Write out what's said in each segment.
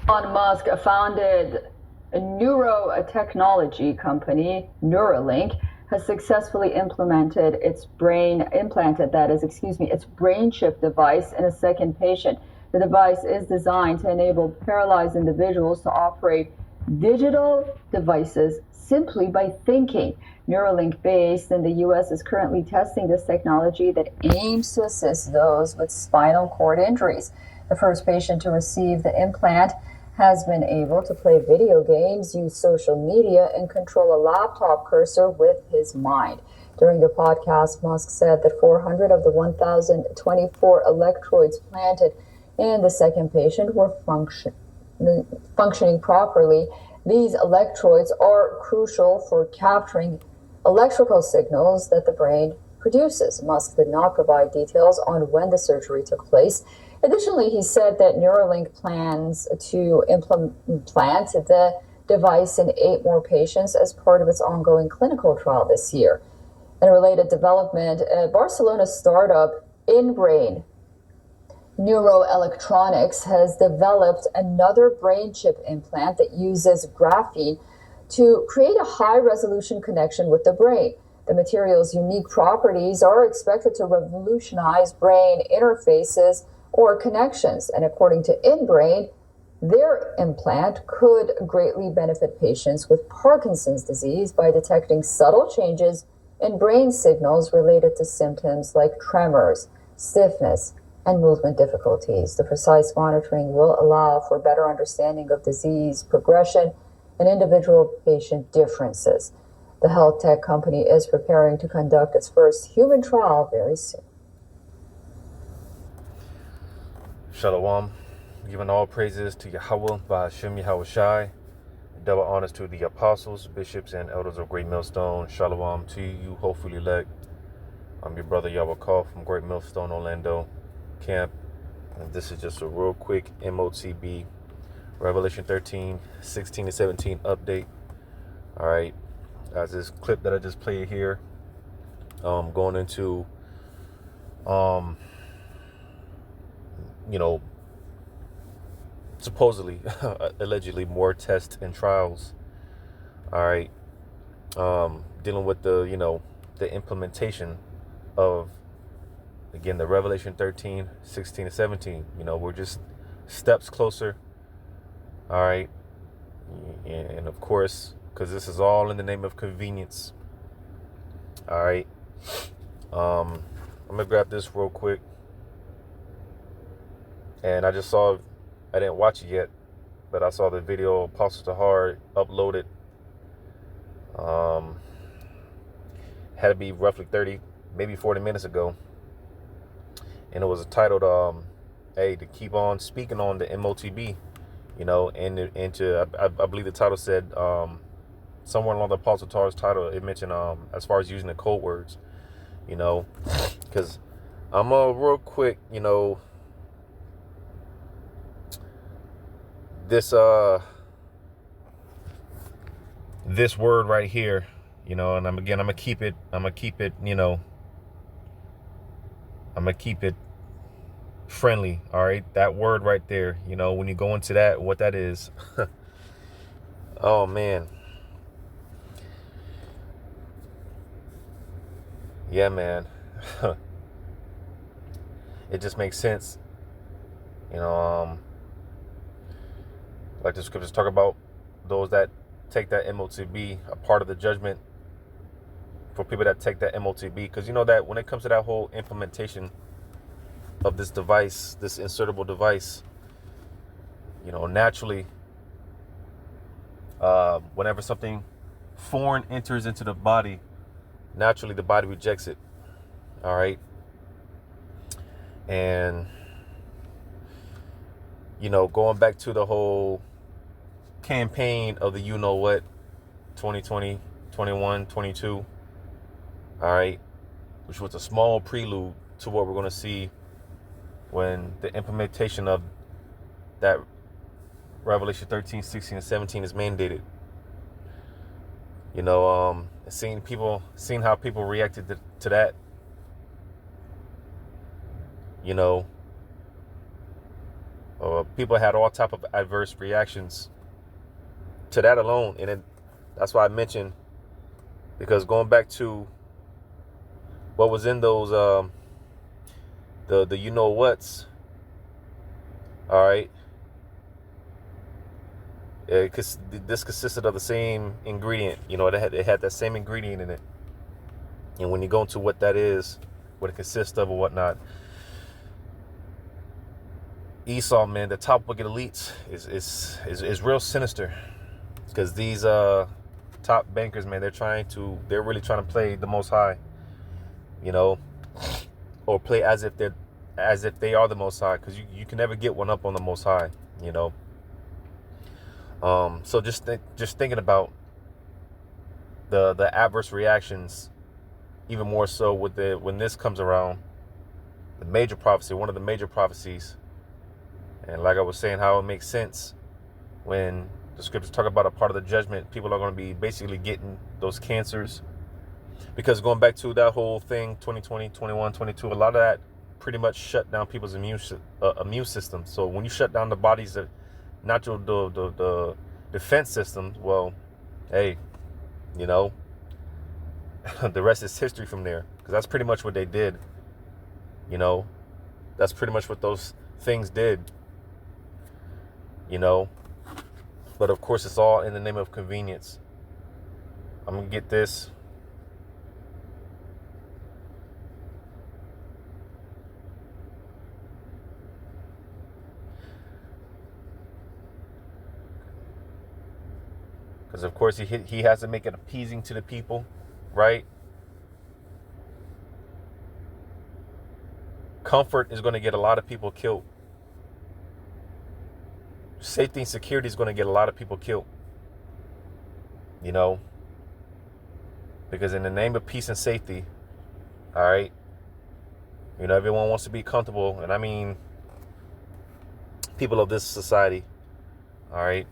Elon Musk founded a neurotechnology company, Neuralink, has successfully implanted its brain chip device in a second patient. The device is designed to enable paralyzed individuals to operate digital devices simply by thinking. Neuralink, based in the US, is currently testing this technology that aims to assist those with spinal cord injuries. The first patient to receive the implant has been able to play video games, use social media, and control a laptop cursor with his mind. During the podcast, Musk said that 400 of the 1,024 electrodes planted in the second patient were functioning properly. These electrodes are crucial for capturing electrical signals that the brain produces. Musk did not provide details on when the surgery took place. Additionally, he said that Neuralink plans to implant the device in 8 more patients as part of its ongoing clinical trial this year. In a related development, Barcelona startup InBrain Neuroelectronics has developed another brain chip implant that uses graphene to create a high-resolution connection with the brain. The material's unique properties are expected to revolutionize brain interfaces or connections, and according to InBrain, their implant could greatly benefit patients with Parkinson's disease by detecting subtle changes in brain signals related to symptoms like tremors, stiffness, and movement difficulties. The precise monitoring will allow for better understanding of disease progression and individual patient differences. The health tech company is preparing to conduct its first human trial very soon. Shalom. Giving all praises to Yahweh, Bahashim Yahushai. Double honors to the apostles, bishops, and elders of Great Millstone. Shalom to you, hopefully elect. I'm your brother Yahweh Call from Great Millstone, Orlando camp. And this is just a real quick MOTB, Revelation 13, 16 to 17 update. All right. As this clip that I just played here, going into, supposedly, allegedly more tests and trials. All right. Dealing with the implementation of, again, the Revelation 13, 16 to 17. We're just steps closer. All right. And of course, because this is all in the name of convenience. All right. I'm going to grab this real quick. And I didn't watch it yet, but I saw the video Apostle Tahar uploaded. Had to be roughly 30, maybe 40 minutes ago. And it was titled, to keep on speaking on the MOTB, I believe the title said, somewhere along the Apostle Tahar's title, it mentioned, as far as using the code words, because I'm real quick, this word right here, and I'm gonna keep it, friendly. All right. That word right there, when you go into that, what that is. Oh man. Yeah, man. It just makes sense. Like the scriptures talk about those that take that MOTB, a part of the judgment for people that take that MOTB. Because that when it comes to that whole implementation of this device, this insertable device, naturally, whenever something foreign enters into the body, naturally the body rejects it. All right. And, going back to the whole campaign of the 2020, 21, 22. All right. Which was a small prelude to what we're going to see when the implementation of that Revelation 13, 16, and 17 is mandated. Seeing how people reacted to that. People had all type of adverse reactions to that alone. And that's why I mentioned, because going back to what was in those, the you know what's, all right, because this consisted of the same ingredient. You know, it had that same ingredient in it. And when you go into what that is, what it consists of or whatnot, Esau, man, the top wicked elites is real sinister, because these top bankers, man, they're really trying to play the Most High, you know, or play as if they are the Most High, because you can never get one up on the Most High, you know. So just thinking about the adverse reactions, even more so when this comes around, one of the major prophecies. And like I was saying, how it makes sense when the scriptures talk about a part of the judgment, people are going to be basically getting those cancers. Because going back to that whole thing, 2020, 21, 22, a lot of that pretty much shut down people's immune system. So when you shut down the body's natural the defense system, well, hey, you know, the rest is history from there. Because that's pretty much what they did. You know, that's pretty much what those things did. You know, but of course it's all in the name of convenience. I'm gonna get this. Because of course he has to make it appeasing to the people, right? Comfort is going to get a lot of people killed. Safety and security is going to get a lot of people killed. You know, because in the name of peace and safety, all right, you know, everyone wants to be comfortable, and I mean people of this society, all right.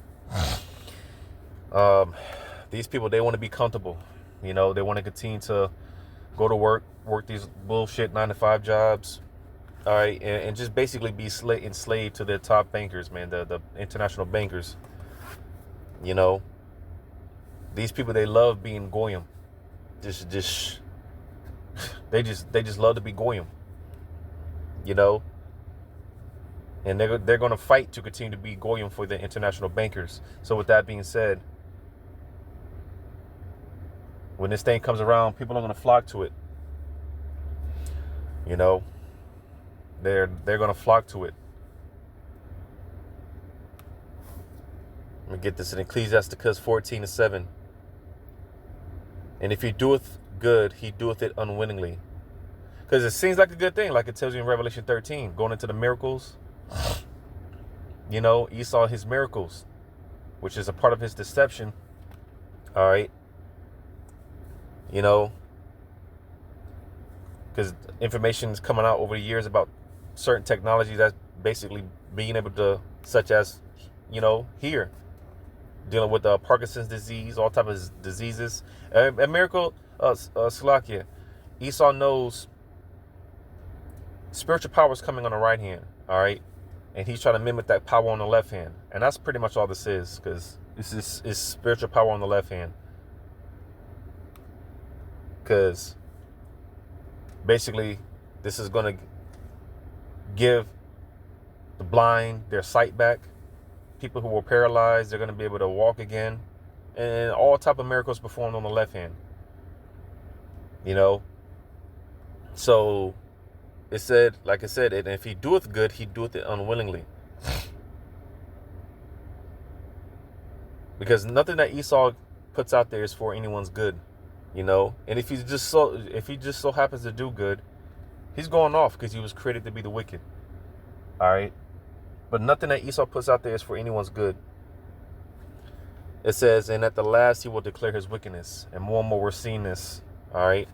These people, they want to be comfortable. You know, they want to continue to go to work these bullshit 9-to-5 jobs, all right, and just basically be enslaved to their top bankers, man, the international bankers. You know, these people, they love being goyim. They just love to be goyim. You know, and they're going to fight to continue to be goyim for the international bankers. So with that being said, when this thing comes around, people are going to flock to it. You know, they're going to flock to it. Let me get this in Ecclesiasticus 14:7. And if he doeth good, he doeth it unwittingly. Because it seems like a good thing, like it tells you in Revelation 13, going into the miracles. You know, Esau, his miracles, which is a part of his deception. All right. You know, because information is coming out over the years about certain technologies that's basically being able to, such as, you know, here, dealing with Parkinson's disease, all type of diseases. A miracle, Slovakia, Esau knows spiritual power is coming on the right hand, all right? And he's trying to mimic that power on the left hand. And that's pretty much all this is, because this is spiritual power on the left hand. Because basically, this is going to give the blind their sight back. People who were paralyzed, they're going to be able to walk again. And all type of miracles performed on the left hand. You know? So, it said, like I said, and if he doeth good, he doeth it unwillingly. Because nothing that Esau puts out there is for anyone's good. You know, and if he just so happens to do good, he's going off because he was created to be the wicked. All right. But nothing that Esau puts out there is for anyone's good. It says, and at the last he will declare his wickedness. And more we're seeing this. All right.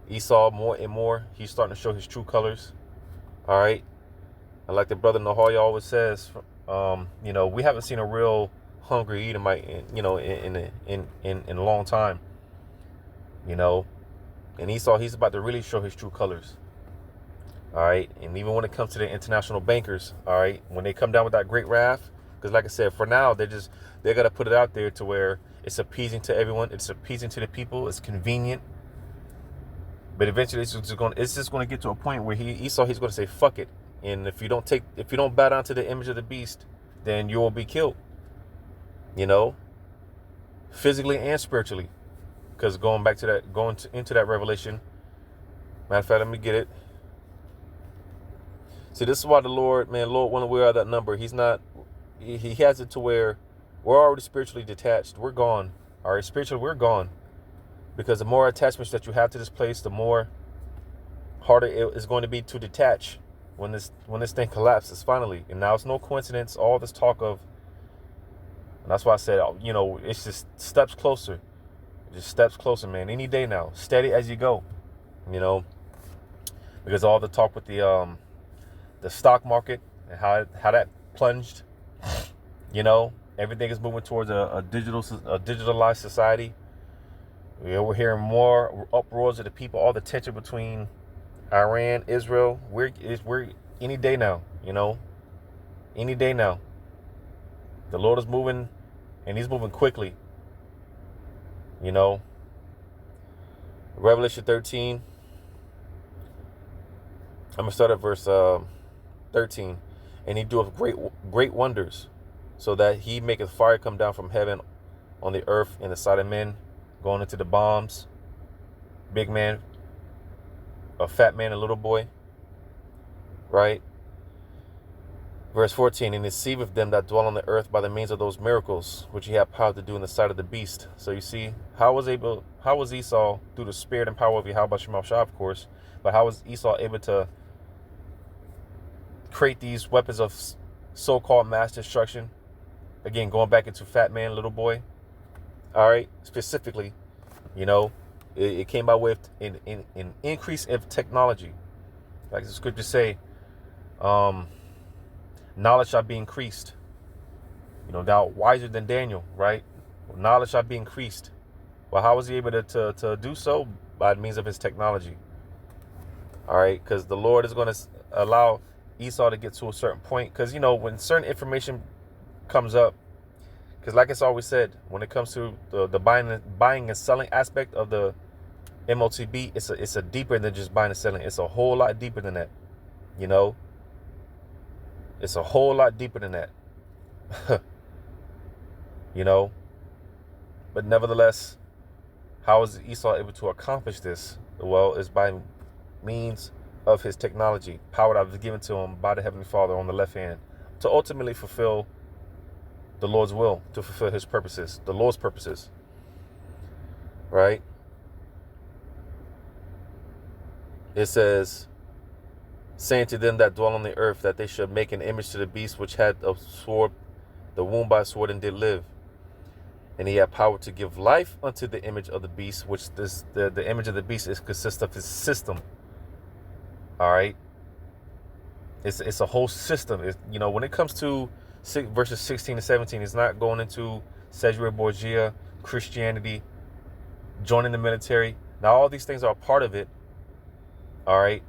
Esau, more and more, he's starting to show his true colors. All right. And like the brother Nahoya always says, you know, we haven't seen a real hungry Edomite, in a long time. You know, and Esau, he's about to really show his true colors. All right. And even when it comes to the international bankers, all right, when they come down with that great wrath, because like I said, for now, they're going to put it out there to where it's appeasing to everyone. It's appeasing to the people. It's convenient. But eventually it's just going to get to a point where he's going to say, fuck it. And if you don't bow down to the image of the beast, then you will be killed, physically and spiritually. Because going back to that, into that revelation, matter of fact, let me get it. See, this is why the Lord, when we are that number, he has it to where we're already spiritually detached. We're gone. All right, spiritually, we're gone. Because the more attachments that you have to this place, the more harder it is going to be to detach when this thing collapses finally. And now it's no coincidence, all this talk of, and that's why I said, it's just steps closer. Just steps closer, man. Any day now. Steady as you go. Because all the talk with the stock market and how that plunged, everything is moving towards a digitalized society. We're hearing more uproars of the people, all the tension between Iran, Israel. We're any day now, any day now. The Lord is moving, and he's moving quickly. Revelation 13. I'm going to start at verse 13. And he doeth great wonders, so that he maketh fire come down from heaven on the earth in the sight of men, going into the bombs, big man, a fat man, a little boy, right? Verse 14, and deceiveth them that dwell on the earth by the means of those miracles, which he had power to do in the sight of the beast. So you see, how was Esau, through the spirit and power of Yahweh Shemel Shah, of course, but how was Esau able to create these weapons of so-called mass destruction? Again, going back into fat man, little boy. All right, specifically, it came by way of an increase of technology. Like the scriptures say, knowledge shall be increased. Thou wiser than Daniel, right? Knowledge shall be increased. Well, how was he able to do so? By means of his technology. All right, because the Lord is going to allow Esau to get to a certain point. Because, when certain information comes up, because like it's always said, when it comes to the buying and selling aspect of the MOTB, it's a deeper than just buying and selling. It's a whole lot deeper than that. It's a whole lot deeper than that. But nevertheless, how is Esau able to accomplish this? Well, it's by means of his technology, power that was given to him by the Heavenly Father on the left hand, to ultimately fulfill the Lord's will, to fulfill his purposes, the Lord's purposes. Right? It says, saying to them that dwell on the earth, that they should make an image to the beast which had a sword, the wound by a sword, and did live. And he had power to give life unto the image of the beast, which the image of the beast consists of his system. All right. It's a whole system. When it comes to verses 16 to 17, it's not going into Cesare Borgia, Christianity, joining the military. Now, all these things are a part of it. All right.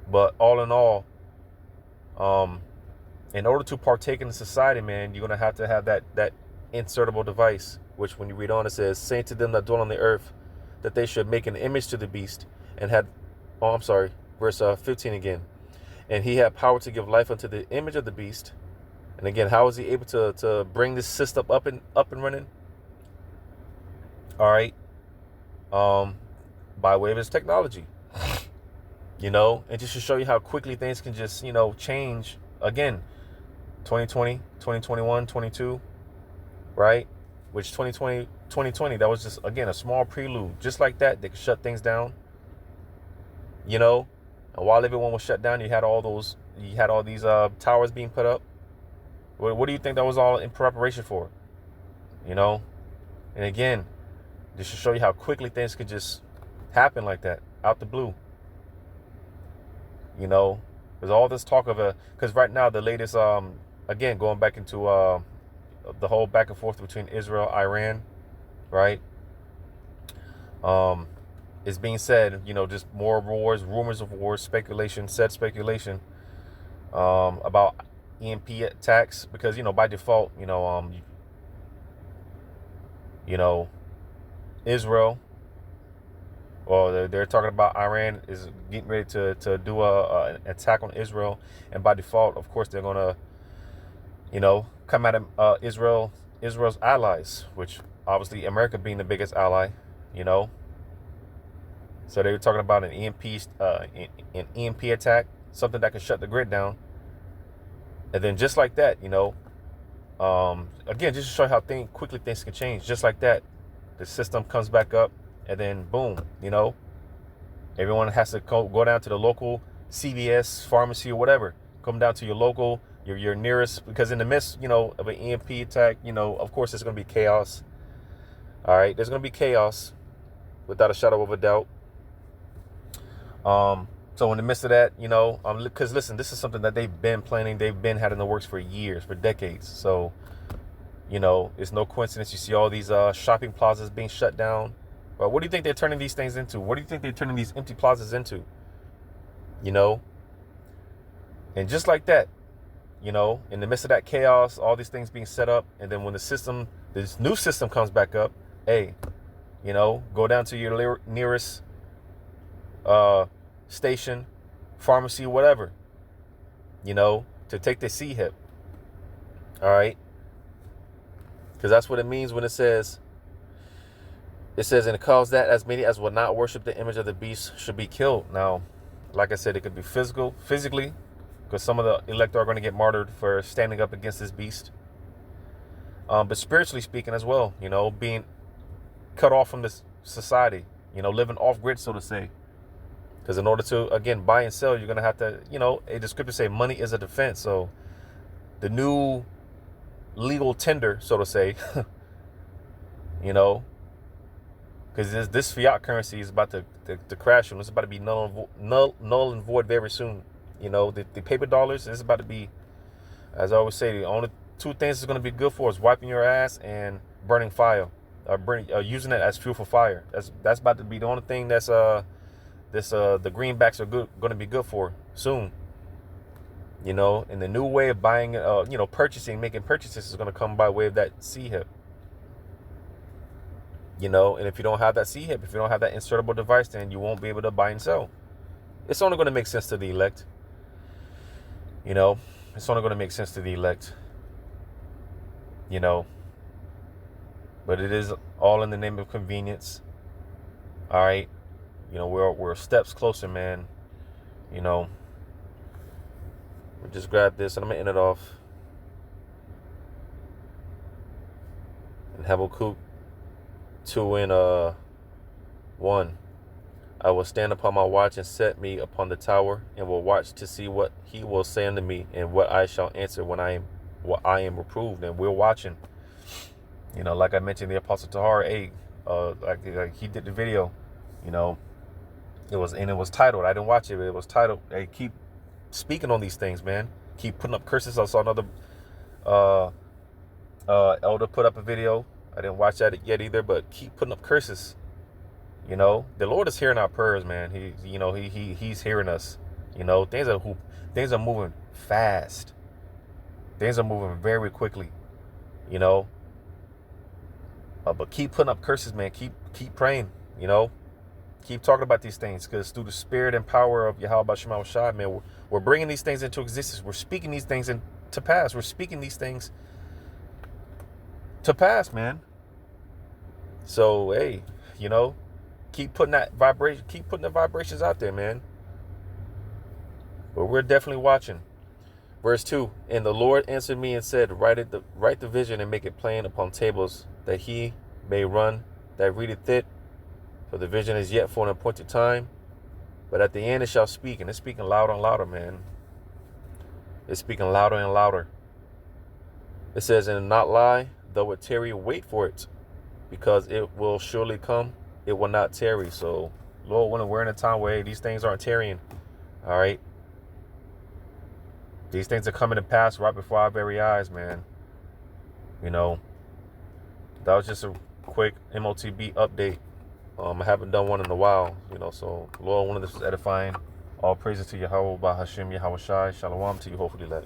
But all in all, in order to partake in the society, man, you're going to have that insertable device, which when you read on, it says, saying to them that dwell on the earth, that they should make an image to the beast, and verse 15 again. And he had power to give life unto the image of the beast. And again, how is he able to bring this system up and running? All right. By way of his technology. And just to show you how quickly things can just, change. Again, 2020, 2021, 22, right? Which 2020, that was just, again, a small prelude. Just like that, they could shut things down. And while everyone was shut down, you had all these towers being put up. What do you think that was all in preparation for? And again, just to show you how quickly things could just happen like that, out the blue. There's all this talk of because right now the latest, again, going back into the whole back and forth between Israel, Iran, right? it's being said, just more wars, rumors of wars, speculation, about EMP attacks, because by default, Israel, or they're talking about Iran is getting ready to do an attack on Israel, and by default, of course, they're gonna come at Israel's allies, which obviously America being the biggest ally, you know. So they were talking about an EMP attack, something that could shut the grid down, and then just like that, again, just to show how quickly things can change. Just like that, the system comes back up, and then boom, everyone has to go down to the local CVS, pharmacy, or whatever. Come down to your local, your nearest, because in the midst, of an EMP attack, of course, there's going to be chaos. All right, there's going to be chaos, without a shadow of a doubt. So in the midst of that, because listen, this is something that they've been planning, they've been had in the works for years, for decades. So, it's no coincidence you see all these shopping plazas being shut down. But what do you think they're turning these things into? What do you think they're turning these empty plazas into? And just like that, in the midst of that chaos, all these things being set up, and then when this new system comes back up, hey, go down to your nearest station, pharmacy, whatever, to take the C-hip. All right. Because that's what it means when it says, and it calls that as many as will not worship the image of the beast should be killed. Now, like I said, it could be physically, because some of the elect are going to get martyred for standing up against this beast. But spiritually speaking as well, being cut off from this society, living off grid, so to say. Because in order to, again, buy and sell, you're going to have to, the scriptures say money is a defense. So the new legal tender, so to say, because this fiat currency is about to crash, and it's about to be null and void very soon. The paper dollars is about to be, as I always say, the only two things it's going to be good for is wiping your ass and burning fire, using it as fuel for fire. That's about to be the only thing that's the greenbacks are going to be good for soon. And the new way of buying, making purchases is going to come by way of that C-hip. And if you don't have that C-hip, if you don't have that insertable device, then you won't be able to buy and sell. It's only going to make sense to the elect. It's only going to make sense to the elect. But it is all in the name of convenience. All right. We're steps closer, man. We just grab this, and I'm going to end it off. And Habakkuk 2 and 1. I will stand upon my watch and set me upon the tower, and will watch to see what he will say unto me, and what I shall answer when I am reproved. And we're watching. Like I mentioned, the Apostle Tahar, like he did the video. It was titled. I didn't watch it, but it was titled. Hey, keep speaking on these things, man. Keep putting up curses. I saw another elder put up a video. I didn't watch that yet either, but keep putting up curses. The Lord is hearing our prayers, man. He's hearing us. Things are moving fast. Things are moving very quickly. But keep putting up curses, man. Keep praying. Keep talking about these things, because through the spirit and power of Yahweh Shema Shai, man, we're bringing these things into existence. We're speaking these things into pass. We're speaking these things to pass, man. So, hey, keep putting that vibration, keep putting the vibrations out there, man. But we're definitely watching. Verse 2, and the Lord answered me and said, write the vision and make it plain upon tables, that he may run that readeth it. For the vision is yet for an appointed time, but at the end it shall speak. And it's speaking louder and louder, man. It's speaking louder and louder. It says, and not lie, though it tarry, wait for it, because it will surely come. It will not tarry. So, Lord, when we're in a time where these things aren't tarrying, all right? These things are coming to pass right before our very eyes, man. That was just a quick MOTB update I haven't done one in a while, so Lord, one of this was edifying. All praises to Yahweh, by Hashem, Yahweh Shai. Shalom to you, hopefully let.